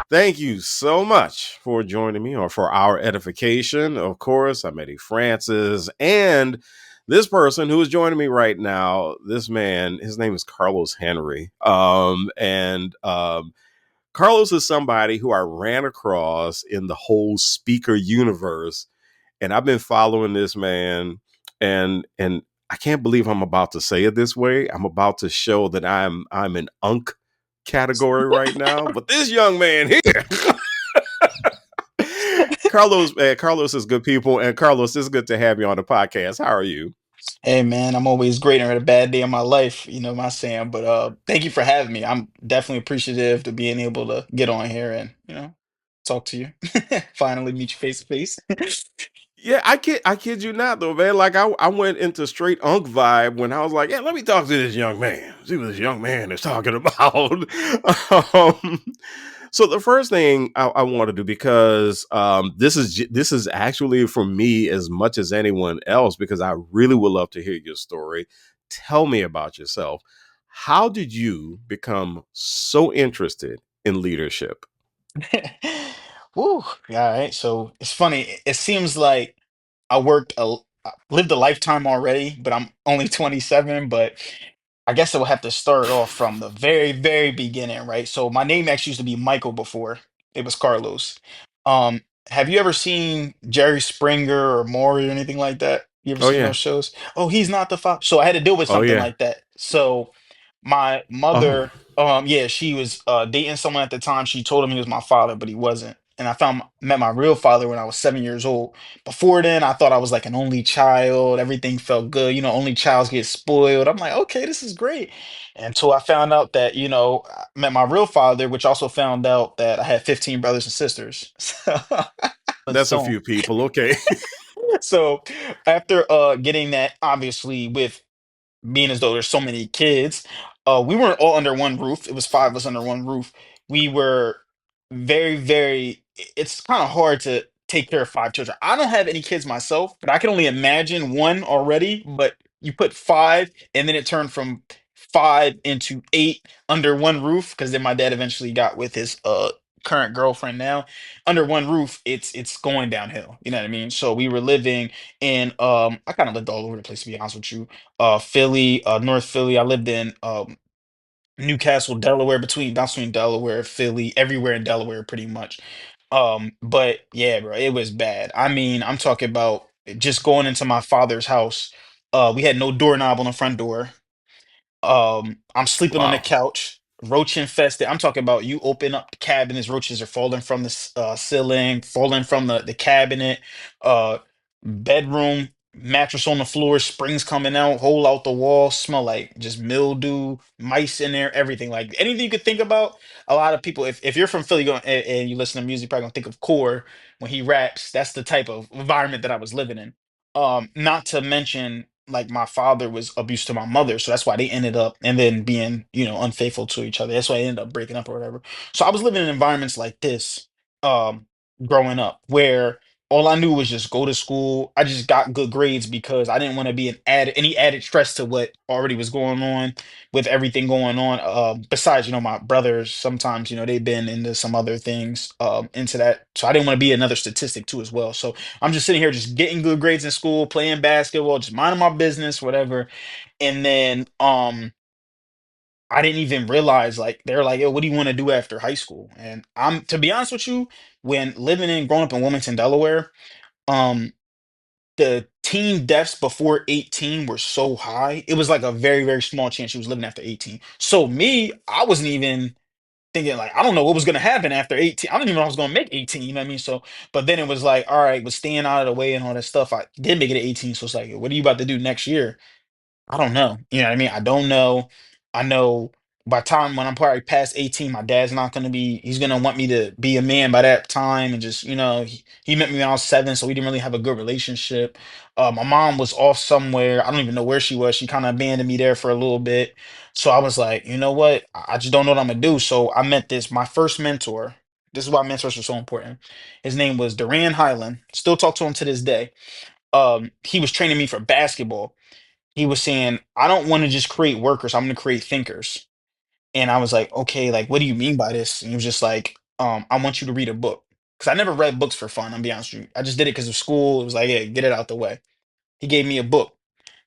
Thank you so much for joining me or for our edification. Of course, I'm Eddie Francis and this person who is joining me right now, this man, his name is Carlos Henry. Carlos is somebody who I ran across in the whole speaker universe, and I've been following this man, and I can't believe I'm about to say it this way. I'm about to show that I'm an unk category right now, but this young man here, Carlos, man, Carlos is good people, and Carlos, it's good to have you on the podcast. How are you? Hey man, I'm always great or a bad day in my life, my saying. But thank you for having me. I'm definitely appreciative to being able to get on here and, talk to you. Finally meet you face to face. Yeah, I kid you not though, man. Like I went into straight unk vibe when I was like, yeah, let me talk to this young man. See what this young man is talking about. um, so the first thing I want to do, because this is actually for me as much as anyone else, because I really would love to hear your story. Tell me about yourself. How did you become so interested in leadership? Woo. All right. So it's funny. It seems like I lived a lifetime already, but I'm only 27. But I guess I will have to start off from the very, very beginning, right? So my name actually used to be Michael before it was Carlos. Um, have you ever seen Jerry Springer or Maury or anything like that? You ever Oh seen yeah. those shows? Oh, he's not the father. So I had to deal with Oh something yeah. like that. So my Oh. mother, yeah, she was dating someone at the time. She told him he was my father, but he wasn't. And met my real father when I was 7 years old. Before then, I thought I was like an only child. Everything felt good. Only childs get spoiled. I'm like, okay, this is great. Until I found out that, I met my real father, which also found out that I had 15 brothers and sisters. And That's a so on. few people. Okay. So after getting that, obviously, with being as though there's so many kids, we weren't all under one roof. It was five of us under one roof. We were it's kind of hard to take care of five children. I don't have any kids myself, but I can only imagine one already. But you put five, and then it turned from five into eight under one roof because then my dad eventually got with his current girlfriend now. Under one roof, it's going downhill. You know what I mean? So we were living in I kind of lived all over the place, to be honest with you. Philly, North Philly. I lived in Newcastle, Delaware, between Delaware, Philly, everywhere in Delaware, pretty much. But yeah, bro, it was bad. I mean, I'm talking about just going into my father's house. We had no doorknob on the front door. I'm sleeping on the Wow. couch, roach infested. I'm talking about you open up the cabinets, roaches are falling from the ceiling, falling from the cabinet. Uh, Bedroom mattress on the floor, springs coming out, hole out the wall, smell like just mildew, mice in there, everything like anything you could think about. A lot of people, if you're from Philly and you listen to music, you're probably gonna think of Core when he raps. That's the type of environment that I was living in. Not to mention, like my father was abusive to my mother, so that's why they ended up and then being, unfaithful to each other. That's why they ended up breaking up or whatever. So I was living in environments like this, growing up, where all I knew was just go to school. I just got good grades because I didn't want to be any added stress to what already was going on with everything going on. Besides, my brothers sometimes, they've been into some other things, into that. So I didn't want to be another statistic too as well. So I'm just sitting here just getting good grades in school, playing basketball, just minding my business, whatever. And then I didn't even realize, like, they're like, yo, what do you want to do after high school? And I'm to be honest with you, when growing up in Wilmington, Delaware, um, the teen deaths before 18 were so high. It was like a very, very small chance she was living after 18. So me, I wasn't even thinking, like, I don't know what was gonna happen after 18. I didn't even know I was gonna make 18, you know what I mean? So but then it was like, all right, but staying out of the way and all that stuff. I did make it to 18. So it's like, what are you about to do next year? I don't know. You know what I mean? I don't know. I know by time when I'm probably past 18, my dad's not gonna be, he's gonna want me to be a man by that time. And just, he met me when I was 7, so we didn't really have a good relationship. My mom was off somewhere. I don't even know where she was. She kind of abandoned me there for a little bit. So I was like, you know what? I just don't know what I'm gonna do. So I met my first mentor. This is why mentors are so important. His name was Duran Highland. Still talk to him to this day. He was training me for basketball. He was saying, I don't want to just create workers, I'm going to create thinkers. And I was like, okay, like, what do you mean by this? And he was just like, I want you to read a book. Because I never read books for fun, I'm be honest with you. I just did it because of school. It was like, yeah, get it out the way. He gave me a book,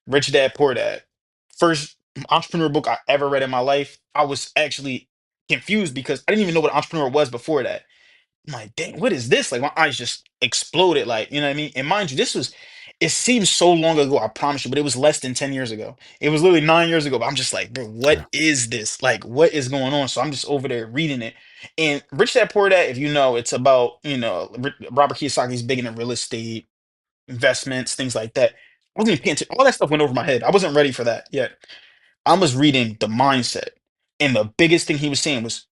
Rich Dad Poor Dad. First entrepreneur book I ever read in my life. I was actually confused because I didn't even know what entrepreneur was before that. I'm like, dang, what is this? Like my eyes just exploded. Like, you know what I mean? And mind you, it seems so long ago, I promise you, but it was less than 10 years ago. It was literally 9 years ago. But I'm just like, bro, what Yeah. is this? Like, what is going on? So I'm just over there reading it. And Rich Dad Poor Dad, if you know, it's about, Robert Kiyosaki's big into real estate, investments, things like that. I wasn't even paying attention. All that stuff went over my head. I wasn't ready for that yet. I was reading the mindset. And the biggest thing he was saying was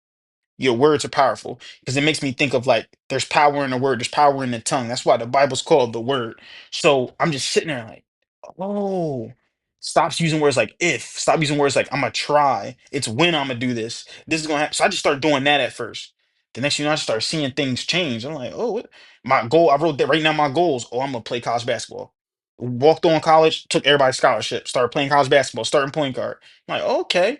your words are powerful because it makes me think of like there's power in the word, there's power in the tongue. That's why the Bible's called the word. So I'm just sitting there like, oh, stops using words like if, stop using words like I'm gonna try. It's when I'm gonna do this. This is gonna happen. So I just started doing that at first. The next thing you know, I start seeing things change. I'm like, oh, what? My goal, I wrote that right now. My goals, oh, I'm gonna play college basketball. Walked on college, took everybody's scholarship, started playing college basketball, starting point guard. I'm like, okay,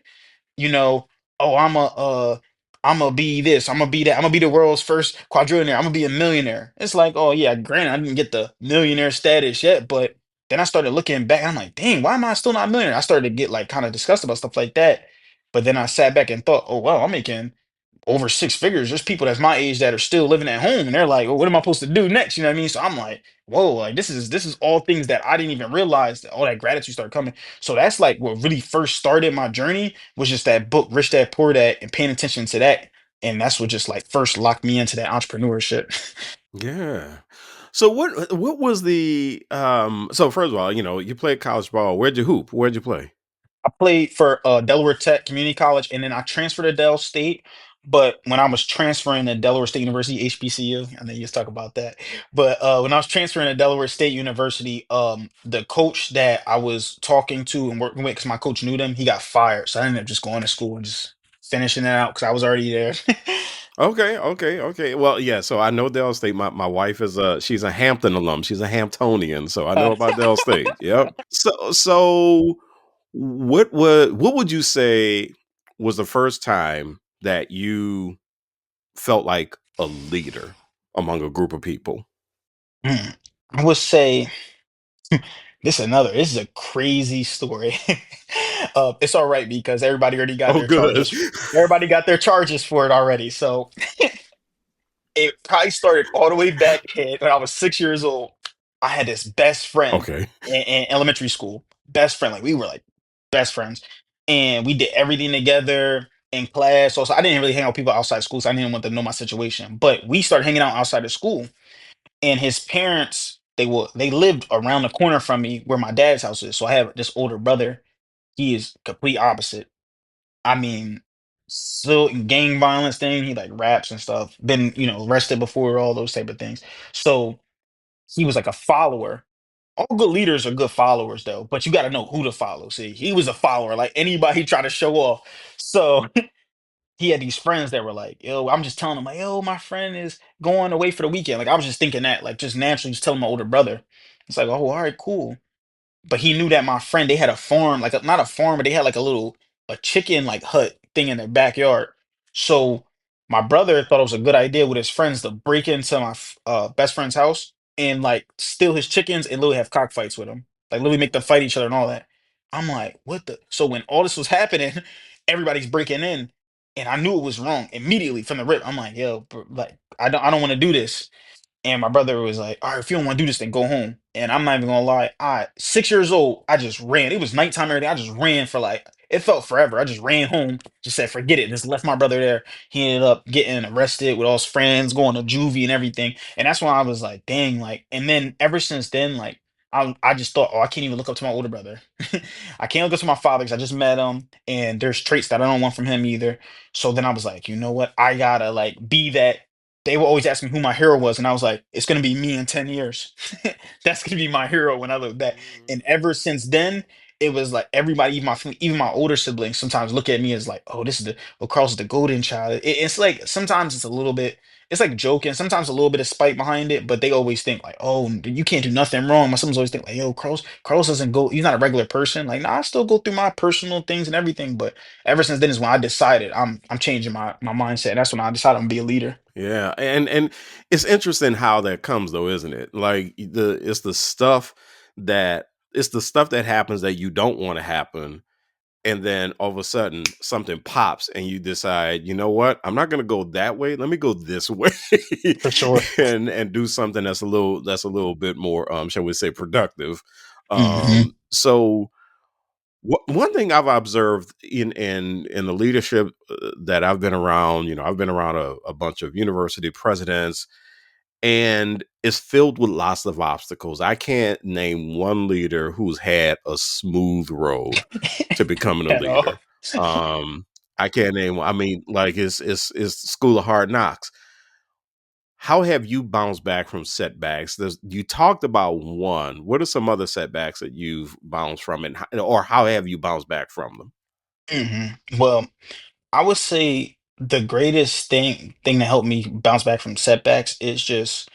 you know, oh, I'm gonna be this, I'm gonna be that, I'm gonna be the world's first quadrillionaire, I'm gonna be a millionaire. It's like, oh yeah, granted, I didn't get the millionaire status yet, but then I started looking back, I'm like, dang, why am I still not a millionaire? I started to get like kind of disgusted about stuff like that. But then I sat back and thought, oh wow, I'm making over six figures. There's people that's my age that are still living at home, and they're like, well, what am I supposed to do next? You know what I mean? So I'm like, whoa, like this is all things that I didn't even realize that all that gratitude started coming. So that's like what really first started my journey was just that book, Rich Dad Poor Dad, and paying attention to that. And that's what just like first locked me into that entrepreneurship. Yeah. So what was the so first of all, you played college ball. Where'd you hoop? Where'd you play? I played for Delaware Tech Community College, and then I transferred to Del State. But when I was transferring to Delaware State University, HBCU, I know you just talk about that. But when I was transferring to Delaware State University, the coach that I was talking to and working with, because my coach knew them, he got fired. So I ended up just going to school and just finishing it out because I was already there. Okay, okay, okay. Well, yeah, so I know Dell State. My wife is she's a Hampton alum. She's a Hamptonian, so I Uh, know about Dell State. Yep. So what would you say was the first time that you felt like a leader among a group of people? I would say this is a crazy story. It's all right because everybody already got Oh, their good. charges. Everybody got their charges for it already. So it probably started all the way back when I was 6 years old. I had this best friend Okay. in elementary school. Best friend, like we were like best friends, and we did everything together in class. Also, I didn't really hang out with people outside school, so I didn't want them to know my situation. But we started hanging out outside of school, and his parents they lived around the corner from me where my dad's house is. So I have this older brother. He is complete opposite. I mean, so gang violence thing. He like raps and stuff. Been arrested before, all those type of things. So he was like a follower. All good leaders are good followers though, but you got to know who to follow. See, he was a follower. Like anybody trying to show off. So he had these friends that were like, yo, I'm just telling him like, yo, my friend is going away for the weekend. Like I was just thinking that, like just naturally just telling my older brother. It's like, oh, all right, cool. But he knew that my friend, they had a farm, like not a farm, but they had like a chicken like hut thing in their backyard. So my brother thought it was a good idea with his friends to break into my best friend's house and like steal his chickens and literally have cockfights with him, like literally make them fight each other and all that. I'm like, what the? So when all this was happening, everybody's breaking in, and I knew it was wrong immediately from the rip. I'm like, yo, bro, like I don't want to do this. And my brother was like, all right, if you don't want to do this, then go home. And I'm not even gonna lie, 6 years old, I just ran. It was nighttime every day. I just ran for like it felt forever. I just ran home, just said, forget it. Just left my brother there. He ended up getting arrested with all his friends, going to juvie and everything. And that's when I was like, dang, like, and then ever since then, like I just thought, oh, I can't even look up to my older brother. I can't look up to my father because I just met him and there's traits that I don't want from him either. So then I was like, you know what? I gotta like be that. They will always ask me who my hero was, and I was like, "It's gonna be me in 10 years. That's gonna be my hero when I look back." Mhm. And ever since then, it was like everybody, even my older siblings, sometimes look at me as like, oh, this is the Carl's the golden child. It's like sometimes it's a little bit, it's like joking, sometimes a little bit of spite behind it, but they always think like, oh, you can't do nothing wrong. My siblings always think like, yo, Carlos doesn't go, he's not a regular person. Like, nah, I still go through my personal things and everything, but ever since then is when I decided I'm changing my mindset. And that's when I decided I'm gonna be a leader. Yeah, and it's interesting how that comes though, isn't it? Like that it's the stuff that happens that you don't want to happen, and then all of a sudden something pops and you decide, you know what, I'm not going to go that way, let me go this way. For sure. And do something that's a little bit more shall we say productive. Hmm. So one thing I've observed in the leadership that I've been around, I've been around a bunch of university presidents, and it's filled with lots of obstacles. I can't name one leader who's had a smooth road to becoming a At all. leader. Um, I can't name. I mean, like it's school of hard knocks. How have you bounced back from setbacks? You talked about one. What are some other setbacks that you've bounced from, and or how have you bounced back from them? Well, I would say the greatest thing that helped me bounce back from setbacks is just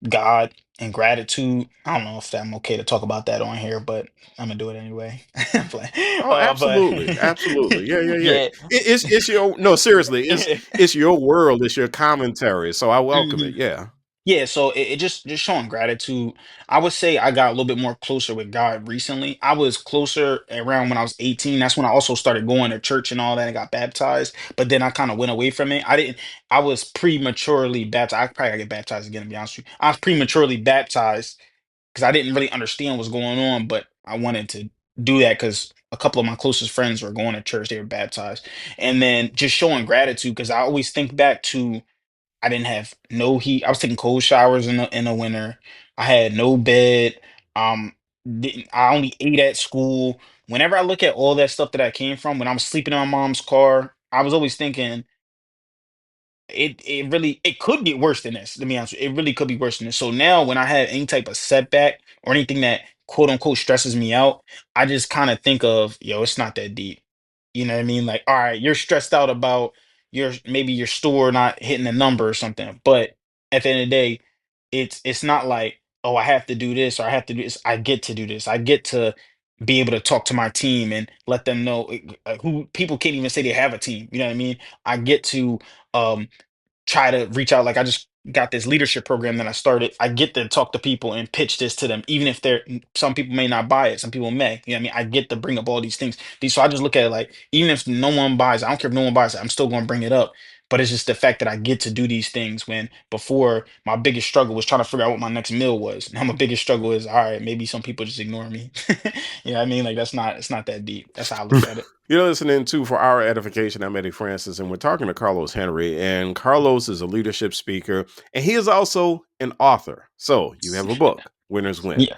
God and gratitude. I don't know if I'm okay to talk about that on here, but I'm gonna do it anyway. But Oh, but absolutely, absolutely. Yeah, yeah, yeah. yeah. It's your no, seriously. It's your world. It's your commentary. So I welcome it. Mhm. Yeah. Yeah, so it just showing gratitude. I would say I got a little bit more closer with God recently. I was closer around when I was 18. That's when I also started going to church and all that and got baptized. But then I kind of went away from it. I was prematurely baptized. I probably gotta get baptized again, to be honest with you. I was prematurely baptized because I didn't really understand what's going on, but I wanted to do that because a couple of my closest friends were going to church, they were baptized. And then just showing gratitude because I always think back to I didn't have no heat. I was taking cold showers in the winter. I had no bed. Um, I only ate at school. Whenever I look at all that stuff that I came from, when I was sleeping in my mom's car, I was always thinking it really it could get worse than this. Let me answer. It really could be worse than this. So now when I have any type of setback or anything that quote unquote stresses me out, I just kind of think of, yo, it's not that deep. You know what I mean? Like, all right, you're stressed out about your maybe your store not hitting a number or something. But at the end of the day, it's not like, oh, I have to do this or I have to do this. I get to do this. I get to be able to talk to my team and let them know who people can't even say they have a team. You know what I mean? I get to um try to reach out. Like I just got this leadership program that I started. I get to talk to people and pitch this to them, even if some people may not buy it, some people may. You know what I mean? I get to bring up all these things. So I just look at it like even if no one buys it, I don't care if no one buys it, I'm still gonna bring it up. But it's just the fact that I get to do these things when before my biggest struggle was trying to figure out what my next meal was. Now my biggest struggle is all right, maybe some people just ignore me. You know what I mean? Like it's not that deep. That's how I look at it. You're listening to For Our Edification. I'm Eddie Francis, and we're talking to Carlos Henry. And Carlos is a leadership speaker, and he is also an author. So you have a book, Winners Win. Yeah.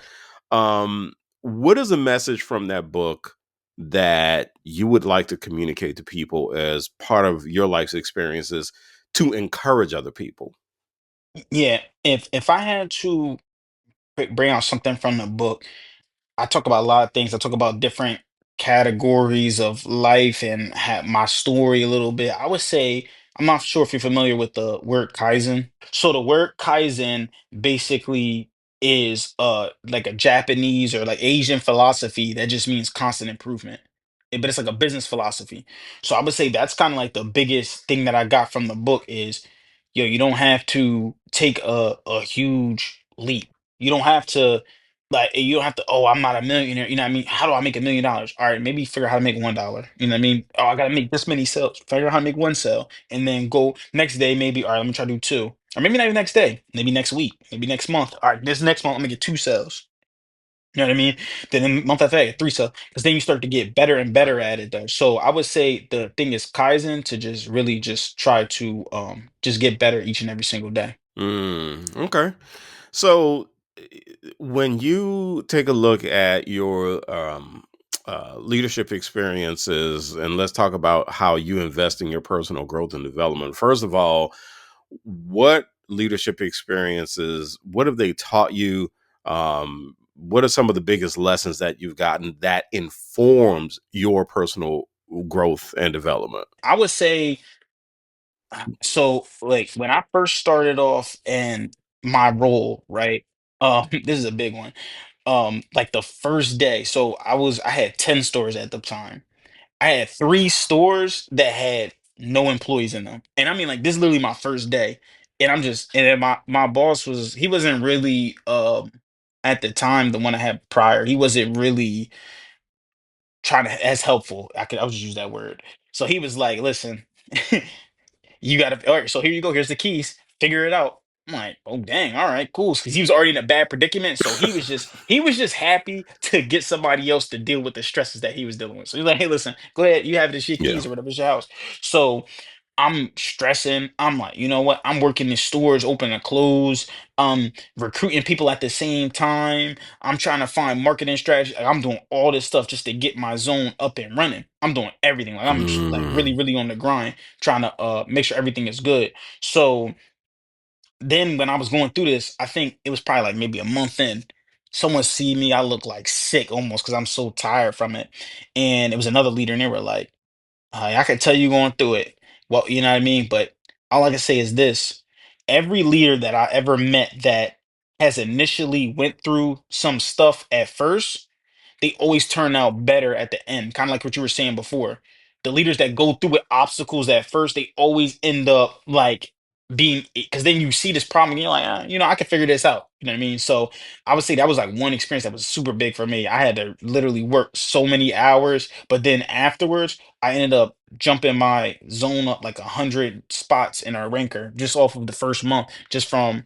Um, what is a message from that book that you would like to communicate to people as part of your life's experiences to encourage other people? Yeah. If I had to bring out something from the book, I talk about a lot of things. I talk about different categories of life and my story a little bit. I would say, I'm not sure if you're familiar with the word Kaizen. So the word Kaizen basically is like a Japanese or like Asian philosophy that just means constant improvement. But it's like a business philosophy. So I would say that's kind of like the biggest thing that I got from the book is, yo, you don't have to take a huge leap. You don't have to like you don't have to, oh, I'm not a millionaire. You know what I mean? How do I make $1 million? All right, maybe figure out how to make $1. You know what I mean? Oh, I gotta make this many sales. Figure out how to make one sale. And then go next day, maybe, all right, let me try to do two. Or maybe not even next day, maybe next week, maybe next month. All right, this next month, let me get two sales. You know what I mean? Then in month after that, three sales. Because then you start to get better and better at it though. So I would say the thing is Kaizen to just really just try to just get better each and every single day. Okay. So, when you take a look at your leadership experiences, and let's talk about how you invest in your personal growth and development. First of all, what leadership experiences, what have they taught you? what are some of the biggest lessons that you've gotten that informs your personal growth and development? I would say, so like when I first started off in my role, right? This is a big one. Like the first day, so I had 10 stores at the time. I had 3 stores that had no employees in them. And I mean, like, this is literally my first day. And then my boss he wasn't really, at the time, the one I had prior, he wasn't really trying to, as helpful. I'll just use that word. So he was like, listen, you gotta, all right, so here you go, here's the keys, figure it out. I'm like, oh dang, all right, cool. Because he was already in a bad predicament. So he was just happy to get somebody else to deal with the stresses that he was dealing with. So he's like, hey, listen, go ahead, you have this your Yeah. keys or whatever, it's your house. So I'm stressing. I'm like, you know what? I'm working in stores, open and close, recruiting people at the same time. I'm trying to find marketing strategy. Like, I'm doing all this stuff just to get my zone up and running. I'm doing everything. Like, like Mm. really, really on the grind, trying to make sure everything is good. So then when I was going through this, I think it was probably like maybe a month in. Someone see me, I look like sick almost because I'm so tired from it. And it was another leader, and they were like, I could tell you going through it. Well, you know what I mean? But all I can say is this. Every leader that I ever met that has initially went through some stuff at first, they always turn out better at the end. Kind of like what you were saying before. The leaders that go through with obstacles at first, they always end up like being, because then you see this problem and you're like, I can figure this out. You know what I mean? So I would say that was like one experience that was super big for me. I had to literally work so many hours, but then afterwards, I ended up jumping my zone up like 100 spots in our ranker just off of the first month, just from,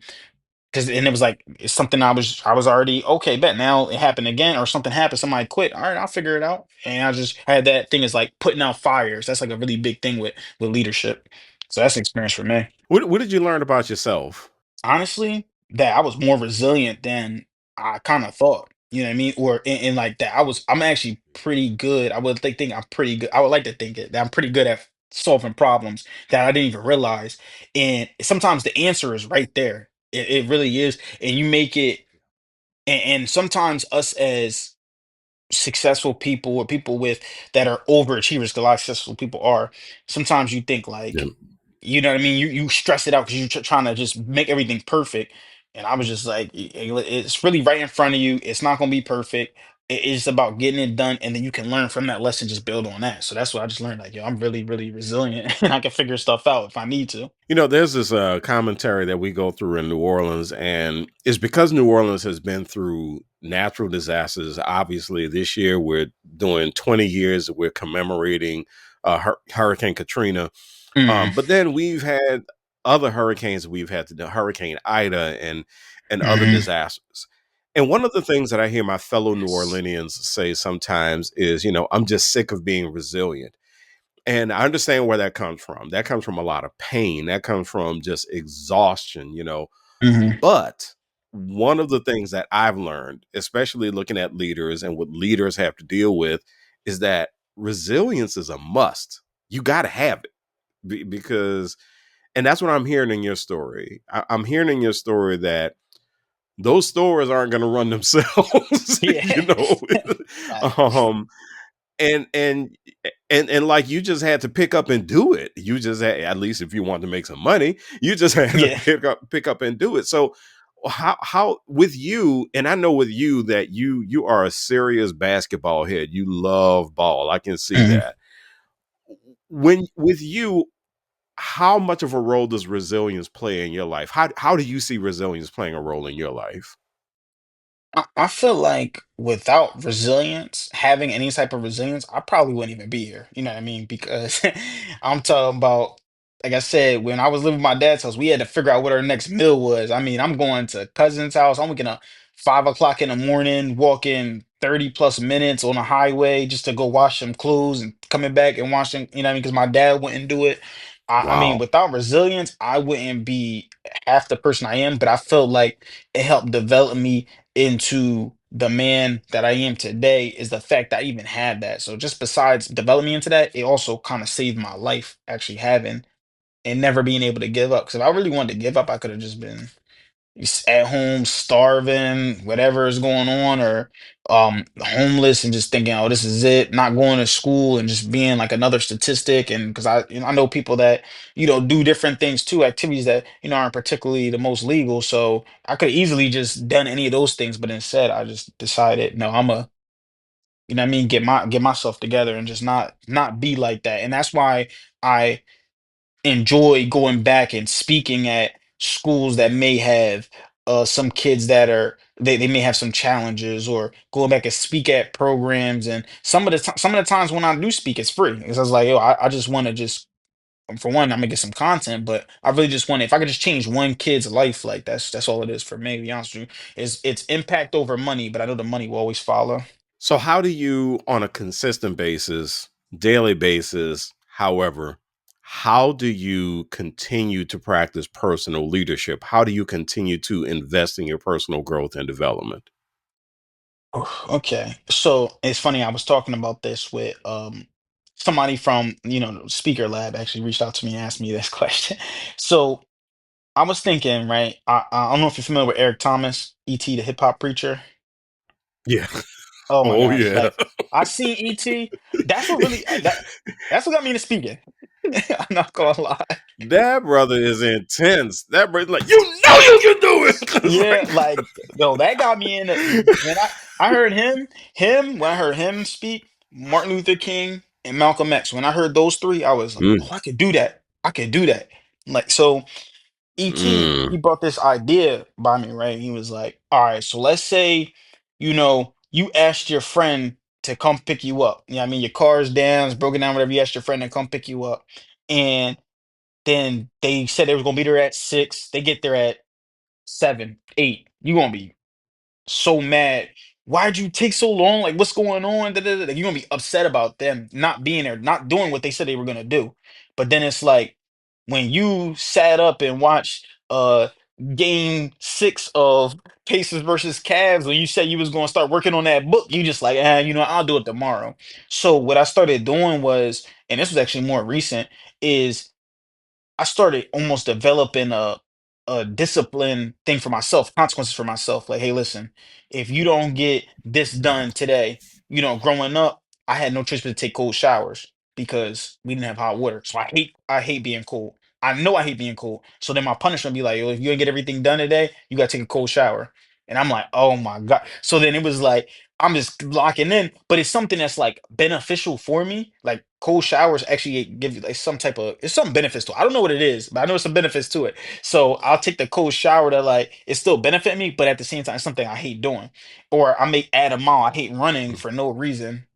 because, and it was like it's something I was already okay, bet now it happened again or something happened, somebody quit. All right, I'll figure it out. And I just had that thing is like putting out fires. That's like a really big thing with leadership. So that's an experience for me. What did you learn about yourself? Honestly, that I was more resilient than I kind of thought. You know what I mean? Or in like that, I'm actually pretty good. I would think I'm pretty good. I would like to think that I'm pretty good at solving problems that I didn't even realize. And sometimes the answer is right there. It really is. And you make it, and sometimes us as successful people or people with that are overachievers, 'cause a lot of successful people are, sometimes you think Yeah. like, you know what I mean? You stress it out because you're trying to just make everything perfect. And I was just like, It's really right in front of you. It's not going to be perfect. It's about getting it done, and then you can learn from that lesson. Just build on that. So that's what I just learned. Like, yo, I'm really, really resilient, and I can figure stuff out if I need to. There's this commentary that we go through in New Orleans, and it's because New Orleans has been through natural disasters. Obviously, this year we're doing 20 years, we're commemorating Hurricane Katrina. Mm, But then we've had other hurricanes we've had to do, Hurricane Ida and other mm, disasters. And one of the things that I hear my fellow New Orleanians say sometimes is, I'm just sick of being resilient. And I understand where that comes from. That comes from a lot of pain. That comes from just exhaustion. mm, But one of the things that I've learned, especially looking at leaders and what leaders have to deal with, is that resilience is a must. You got to have it because, and that's what I'm hearing in your story. I'm hearing in your story that those stores aren't going to run themselves, you yeah. know. Right. um, and like you just had to pick up and do it. You just had, at least if you want to make some money, you just had to Yeah. pick up and do it. So how with you, and I know with you that you are a serious basketball head. You love ball. I can see Mhm. that. When with you, how much of a role does resilience play in your life? How do you see resilience playing a role in your life? I feel like without resilience, having any type of resilience, I probably wouldn't even be here. You know what I mean? Because I'm talking about, like I said, when I was living with my dad's house, we had to figure out what our next meal was. I mean, I'm going to cousin's house. I'm waking up 5 o'clock in the morning, walking 30 plus minutes on a highway just to go wash some clothes and coming back and washing, you know what I mean? Because my dad wouldn't do it. I mean, Wow. without resilience, I wouldn't be half the person I am, but I felt like it helped develop me into the man that I am today is the fact that I even had that. So just besides developing me into that, it also kind of saved my life actually having and never being able to give up. Because if I really wanted to give up, I could have just been. at home starving, whatever is going on, or homeless and just thinking, oh, this is it, not going to school and just being like another statistic. And because I know people that, do different things too, activities that, aren't particularly the most legal. So I could easily just done any of those things, but instead I just decided, no, what I mean, get myself together and just not be like that. And that's why I enjoy going back and speaking at schools that may have some kids that they may have some challenges, or going back and speak at programs. And some of the times when I do speak, it's free, because I was like, yo, I just want to just, for one, I'm gonna get some content, but I really just want, if I could just change one kid's life, like that's all it is for me, to be honest with you. Is it's impact over money, but I know the money will always follow. So, how do you, on a consistent basis, daily basis, however, how do you continue to practice personal leadership? How do you continue to invest in your personal growth and development? Okay. So it's funny, I was talking about this with somebody from, the Speaker Lab actually reached out to me and asked me this question. So I was thinking, right? I don't know if you're familiar with Eric Thomas, E.T. the hip hop preacher. Yeah. Oh my Oh, gosh. yeah. Like, I seen E.T. That's what really that's what got me into speaking. I'm not gonna lie. That brother is intense. That brother, like, you know you can do it. It's Yeah, like, like, yo, that got me in when I heard when I heard him speak, Martin Luther King and Malcolm X. When I heard those three, I was like, mm, oh, I could do that. I could do that. Like, so ET, mm, he brought this idea by me, right? He was like, all right, so let's say, you asked your friend to come pick you up. I mean, your car's down, it's broken down, whatever. You asked your friend to come pick you up. And then they said they was gonna be there at 6. They get there at 7, 8. You gonna be so mad. Why'd you take so long? Like, what's going on? Da, da, da, da. You're gonna be upset about them not being there, not doing what they said they were gonna do. But then it's like, when you sat up and watched game 6 of Pacers versus Cavs, when you said you was gonna start working on that book, you just like, I'll do it tomorrow. So what I started doing was, and this was actually more recent, is I started almost developing a discipline thing for myself, consequences for myself. Like, hey, listen, if you don't get this done today, growing up, I had no choice but to take cold showers because we didn't have hot water. So I hate being cold. I know I hate being cold. So then my punishment be like, yo, if you didn't get everything done today, you gotta take a cold shower. And I'm like, oh my God. So then it was like, I'm just locking in, but it's something that's like beneficial for me. Like, cold showers actually give you like some type of, it's some benefits to it. I don't know what it is, but I know some benefits to it. So I'll take the cold shower to, like, it still benefit me, but at the same time, it's something I hate doing. Or I may add a mile. I hate running for no reason.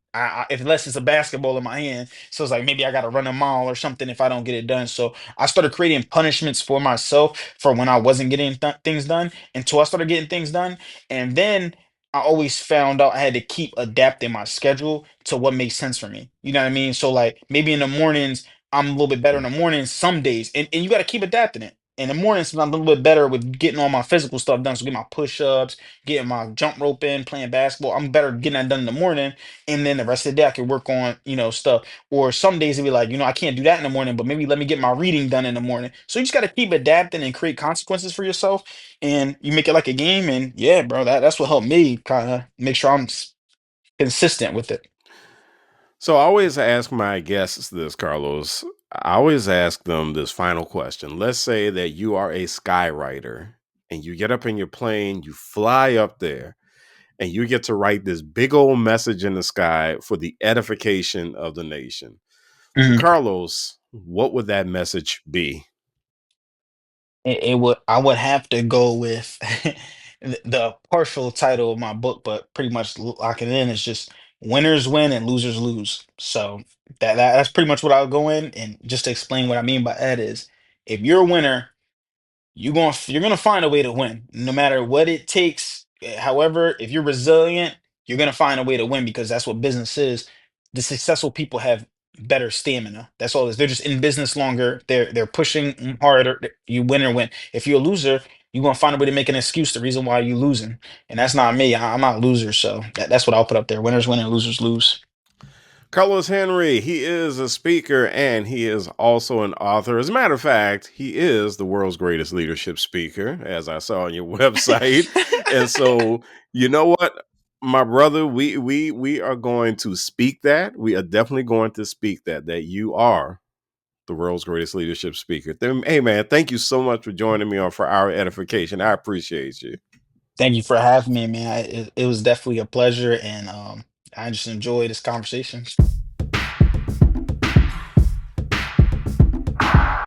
If unless it's a basketball in my hand, so it's like maybe I got to run a mile or something if I don't get it done. So I started creating punishments for myself for when I wasn't getting things done, until I started getting things done. And then I always found out I had to keep adapting my schedule to what makes sense for me. You know what I mean? So like maybe in the mornings, I'm a little bit better in the mornings some days. And you got to keep adapting it. In the mornings, I'm a little bit better with getting all my physical stuff done. So get my push-ups, getting my jump rope in, playing basketball. I'm better getting that done in the morning. And then the rest of the day I can work on, stuff. Or some days it'd be like, I can't do that in the morning, but maybe let me get my reading done in the morning. So you just got to keep adapting and create consequences for yourself, and you make it like a game. And yeah, bro, that's what helped me kind of make sure I'm consistent with it. So I always ask my guests this, Carlos. I always ask them this final question. Let's say that you are a skywriter and you get up in your plane, you fly up there, and you get to write this big old message in the sky for the edification of the nation. So, Mhm. Carlos, what would that message be? It would, I would have to go with the partial title of my book, but pretty much locking it in is just winners win and losers lose. So that's pretty much what I'll go in. And just to explain what I mean by that is, if you're a winner, you're gonna find a way to win no matter what it takes. However, if you're resilient, you're gonna find a way to win, because that's what business is. The successful people have better stamina. That's all it is. They're just in business longer. They're pushing harder. You win or win. If you're a loser, you're gonna find a way to make an excuse, the reason why you're losing. And that's not me. I'm not a loser. So that's what I'll put up there. Winners win and losers lose. Carlos Henry, he is a speaker and he is also an author. As a matter of fact, he is the world's greatest leadership speaker, as I saw on your website. And so, you know what, my brother, we are going to speak that. We are definitely going to speak that you are the world's greatest leadership speaker. Then, hey man, thank you so much for joining me on For Our Edification. I appreciate you. Thank you for having me, man. It was definitely a pleasure, and I just enjoyed this conversation.